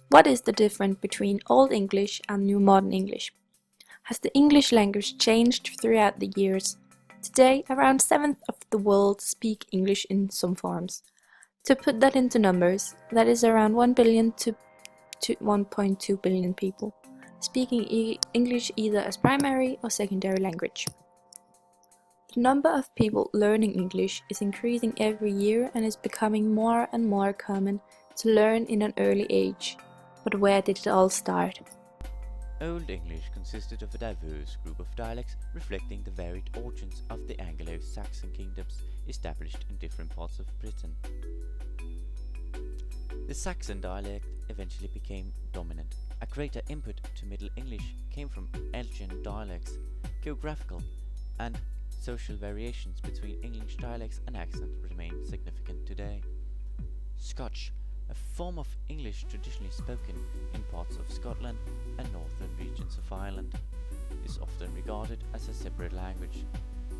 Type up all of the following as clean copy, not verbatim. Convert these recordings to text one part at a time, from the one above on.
What is the difference between Old English and New Modern English? Has the English language changed throughout the years? Today, around 1/7 of the world speak English in some forms. To put that into numbers, that is around 1 billion to 1.2 billion people, speaking English either as primary or secondary language. The number of people learning English is increasing every year and is becoming more and more common to learn in an early age. But where did it all start? Old English consisted of a diverse group of dialects reflecting the varied origins of the Anglo-Saxon kingdoms established in different parts of Britain. The Saxon dialect eventually became dominant. A greater input to Middle English came from Elgin dialects. Geographical and social variations between English dialects and accent remain significant today. Scotch, a form of English traditionally spoken in parts of Scotland and northern regions of Ireland, is often regarded as a separate language.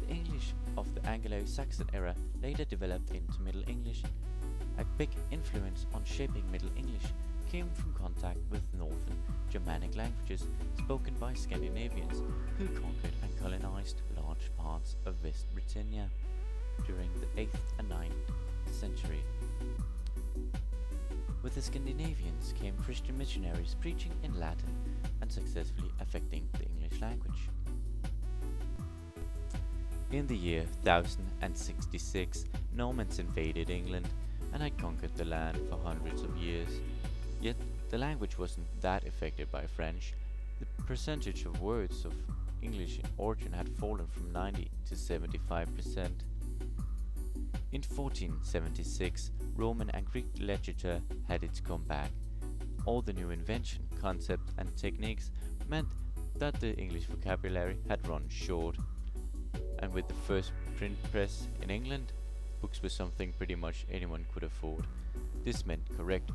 The English of the Anglo-Saxon era later developed into Middle English. A big influence on shaping Middle English came from contact with northern Germanic languages spoken by Scandinavians who conquered and colonized large parts of West Britannia during the 8th and 9th century. With the Scandinavians came Christian missionaries preaching in Latin and successfully affecting the English language. In the year 1066, Normans invaded England and had conquered the land for hundreds of years. Yet the language wasn't that affected by French. The percentage of words of English origin had fallen from 90 to 75%. In 1476, Roman and Greek literature had its comeback. All the new invention, concepts and techniques meant that the English vocabulary had run short. And with the first print press in England, books were something pretty much anyone could afford. This meant correct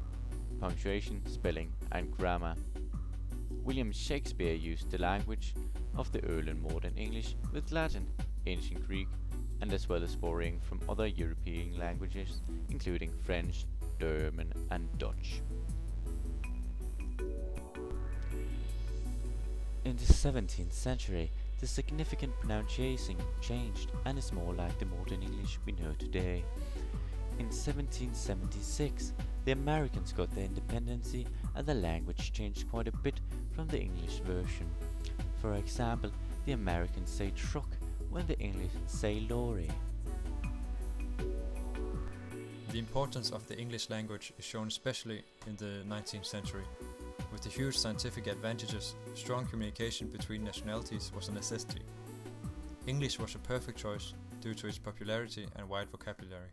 punctuation, spelling and grammar. William Shakespeare used the language of the early and modern English with Latin, ancient Greek, and as well as borrowing from other European languages, including French, German and Dutch. In the 17th century, the significant pronunciation changed and is more like the modern English we know today. In 1776, the Americans got their independence and the language changed quite a bit from the English version. For example, the Americans say truck when the English say lorry. The importance of the English language is shown especially in the 19th century. With the huge scientific advantages, strong communication between nationalities was a necessity. English was a perfect choice due to its popularity and wide vocabulary.